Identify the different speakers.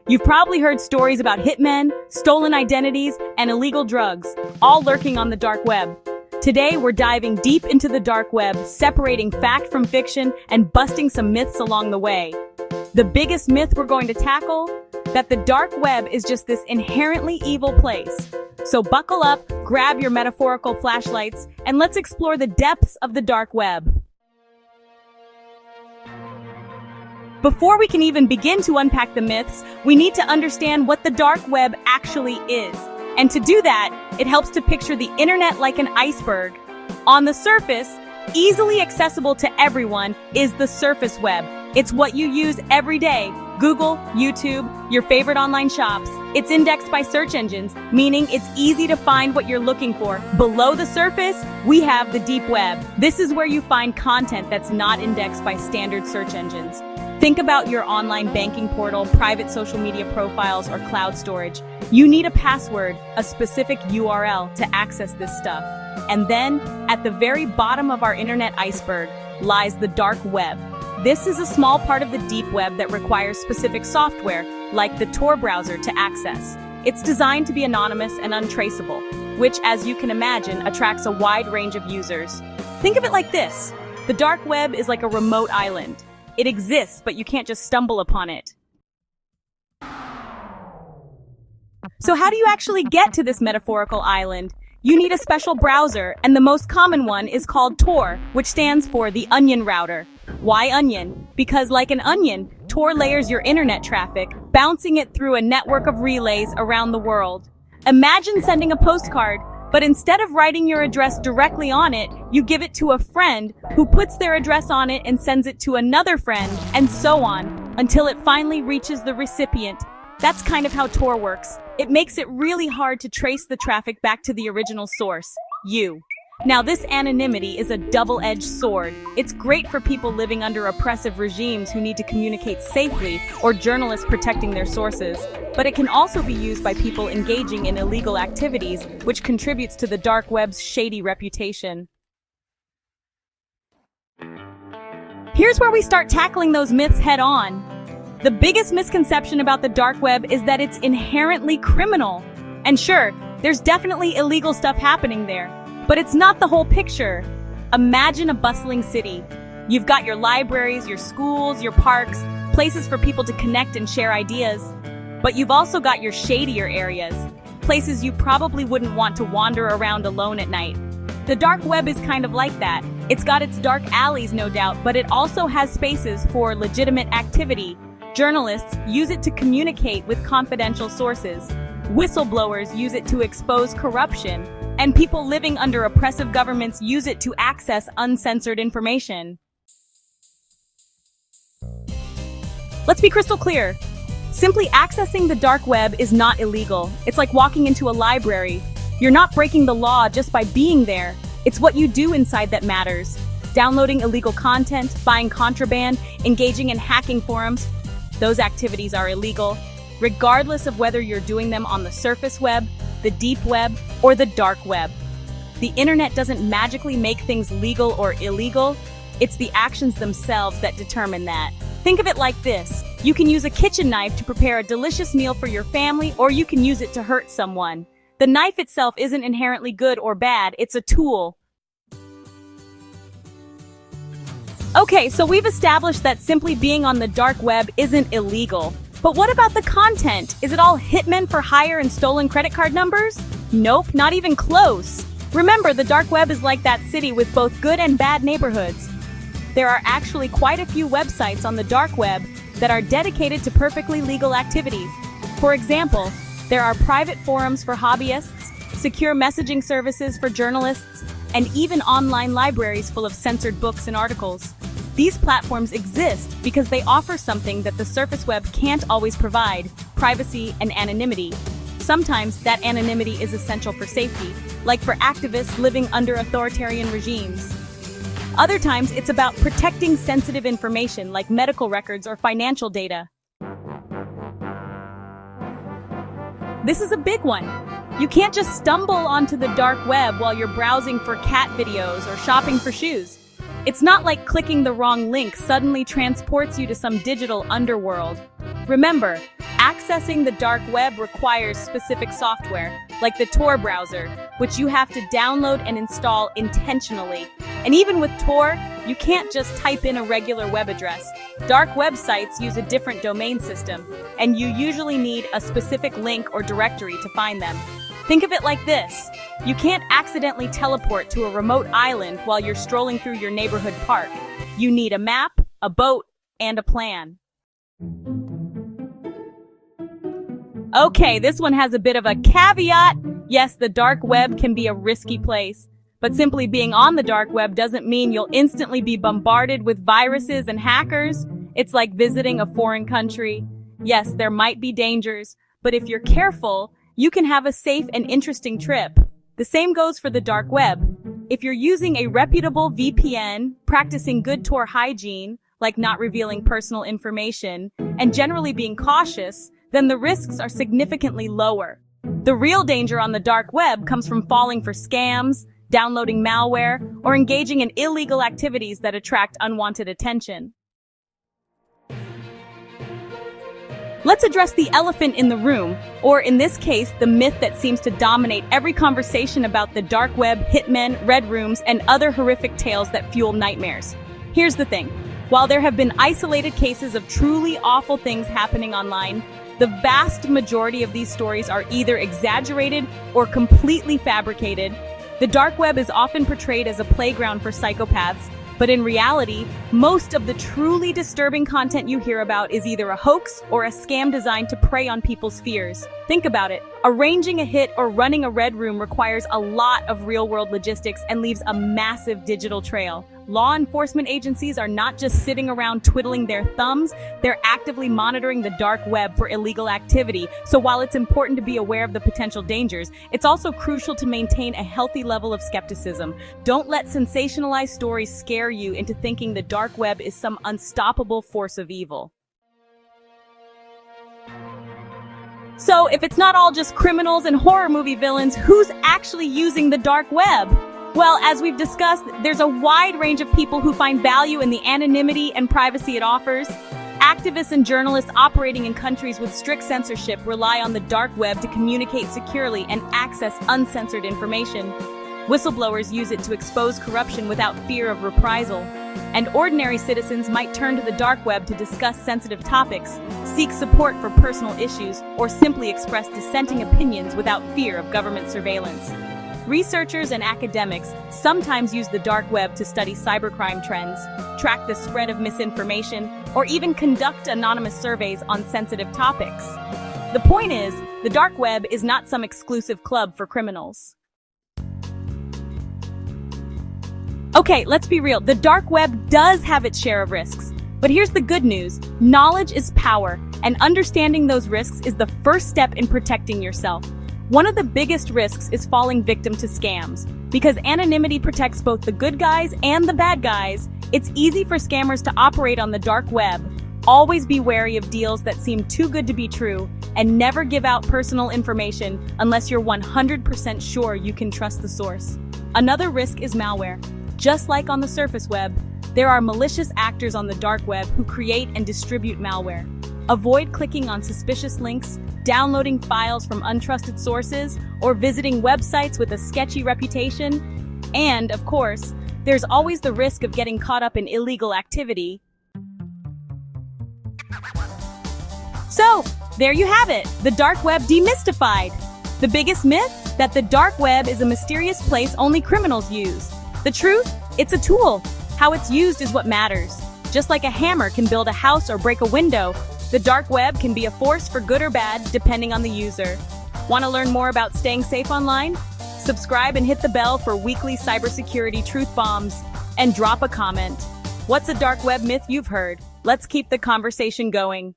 Speaker 1: You've probably heard stories about hitmen, stolen identities, and illegal drugs, all lurking on the dark web. Today, we're diving deep into the dark web, separating fact from fiction and busting some myths along the way. The biggest myth we're going to tackle? That the dark web is just this inherently evil place. So buckle up, grab your metaphorical flashlights, and let's explore the depths of the dark web. Before we can even begin to unpack the myths, we need to understand what the dark web actually is. And to do that, it helps to picture the internet like an iceberg. On the surface, easily accessible to everyone, is the surface web. It's what you use every day. Google, YouTube, your favorite online shops. It's indexed by search engines, meaning it's easy to find what you're looking for. Below the surface, we have the deep web. This is where you find content that's not indexed by standard search engines. Think about your online banking portal, private social media profiles, or cloud storage. You need a password, a specific URL to access this stuff. And then, at the very bottom of our internet iceberg, lies the dark web. This is a small part of the deep web that requires specific software, like the Tor browser, to access. It's designed to be anonymous and untraceable, which, as you can imagine, attracts a wide range of users. Think of it like this. The dark web is like a remote island. It exists, but you can't just stumble upon it. So how do you actually get to this metaphorical island? You need a special browser, and the most common one is called Tor, which stands for the onion router. Why onion? Because like an onion, Tor layers your internet traffic, bouncing it through a network of relays around the world. Imagine sending a postcard, but instead of writing your address directly on it, you give it to a friend who puts their address on it and sends it to another friend, and so on, until it finally reaches the recipient. That's kind of how Tor works. It makes it really hard to trace the traffic back to the original source, you. Now, this anonymity is a double-edged sword. It's great for people living under oppressive regimes who need to communicate safely, or journalists protecting their sources. But it can also be used by people engaging in illegal activities, which contributes to the dark web's shady reputation. Here's where we start tackling those myths head-on. The biggest misconception about the dark web is that it's inherently criminal. And sure, there's definitely illegal stuff happening there. But it's not the whole picture. Imagine a bustling city. You've got your libraries, your schools, your parks, places for people to connect and share ideas. But you've also got your shadier areas, places you probably wouldn't want to wander around alone at night. The dark web is kind of like that. It's got its dark alleys, no doubt, but it also has spaces for legitimate activity. Journalists use it to communicate with confidential sources. Whistleblowers use it to expose corruption. And people living under oppressive governments use it to access uncensored information. Let's be crystal clear. Simply accessing the dark web is not illegal. It's like walking into a library. You're not breaking the law just by being there. It's what you do inside that matters. Downloading illegal content, buying contraband, engaging in hacking forums. Those activities are illegal, regardless of whether you're doing them on the surface web, the deep web, or the dark web. The internet doesn't magically make things legal or illegal. It's the actions themselves that determine that. Think of it like this. You can use a kitchen knife to prepare a delicious meal for your family, or you can use it to hurt someone. The knife itself isn't inherently good or bad, it's a tool. Okay, so we've established that simply being on the dark web isn't illegal. But what about the content? Is it all hitmen for hire and stolen credit card numbers? Nope, not even close. Remember, the dark web is like that city with both good and bad neighborhoods. There are actually quite a few websites on the dark web that are dedicated to perfectly legal activities. For example, there are private forums for hobbyists, secure messaging services for journalists, and even online libraries full of censored books and articles. These platforms exist because they offer something that the surface web can't always provide: privacy and anonymity. Sometimes that anonymity is essential for safety, like for activists living under authoritarian regimes. Other times it's about protecting sensitive information like medical records or financial data. This is a big one. You can't just stumble onto the dark web while you're browsing for cat videos or shopping for shoes. It's not like clicking the wrong link suddenly transports you to some digital underworld. Remember, Accessing the dark web requires specific software, like the Tor browser, which you have to download and install intentionally. And even with Tor, you can't just type in a regular web address. Dark websites use a different domain system, and you usually need a specific link or directory to find them. Think of it like this. You can't accidentally teleport to a remote island while you're strolling through your neighborhood park. You need a map, a boat, and a plan. Okay, this one has a bit of a caveat. Yes, the dark web can be a risky place, but simply being on the dark web doesn't mean you'll instantly be bombarded with viruses and hackers. It's like visiting a foreign country. Yes, there might be dangers, but if you're careful, you can have a safe and interesting trip. The same goes for the dark web. If you're using a reputable VPN, practicing good Tor hygiene, like not revealing personal information, and generally being cautious, then the risks are significantly lower. The real danger on the dark web comes from falling for scams, downloading malware, or engaging in illegal activities that attract unwanted attention. Let's address the elephant in the room, or in this case, the myth that seems to dominate every conversation about the dark web, hitmen, red rooms, and other horrific tales that fuel nightmares. Here's the thing. While there have been isolated cases of truly awful things happening online, the vast majority of these stories are either exaggerated or completely fabricated. The dark web is often portrayed as a playground for psychopaths, but in reality, most of the truly disturbing content you hear about is either a hoax or a scam designed to prey on people's fears. Think about it. Arranging a hit or running a red room requires a lot of real-world logistics and leaves a massive digital trail. Law enforcement agencies are not just sitting around twiddling their thumbs, they're actively monitoring the dark web for illegal activity. So while it's important to be aware of the potential dangers, it's also crucial to maintain a healthy level of skepticism. Don't let sensationalized stories scare you into thinking the dark web is some unstoppable force of evil. So if it's not all just criminals and horror movie villains, who's actually using the dark web? Well, as we've discussed, there's a wide range of people who find value in the anonymity and privacy it offers. Activists and journalists operating in countries with strict censorship rely on the dark web to communicate securely and access uncensored information. Whistleblowers use it to expose corruption without fear of reprisal. And ordinary citizens might turn to the dark web to discuss sensitive topics, seek support for personal issues, or simply express dissenting opinions without fear of government surveillance. Researchers and academics sometimes use the dark web to study cybercrime trends, track the spread of misinformation, or even conduct anonymous surveys on sensitive topics. The point is, the dark web is not some exclusive club for criminals. Okay, let's be real. The dark web does have its share of risks. But here's the good news. Knowledge is power, and understanding those risks is the first step in protecting yourself. One of the biggest risks is falling victim to scams. Because anonymity protects both the good guys and the bad guys, it's easy for scammers to operate on the dark web. Always be wary of deals that seem too good to be true, and never give out personal information unless you're 100% sure you can trust the source. Another risk is malware. Just like on the surface web, there are malicious actors on the dark web who create and distribute malware. Avoid clicking on suspicious links, downloading files from untrusted sources, or visiting websites with a sketchy reputation. And, of course, there's always the risk of getting caught up in illegal activity. So, there you have it, the dark web demystified. The biggest myth? That the dark web is a mysterious place only criminals use. The truth? It's a tool. How it's used is what matters. Just like a hammer can build a house or break a window, the dark web can be a force for good or bad, depending on the user. Want to learn more about staying safe online? Subscribe and hit the bell for weekly cybersecurity truth bombs. And drop a comment. What's a dark web myth you've heard? Let's keep the conversation going.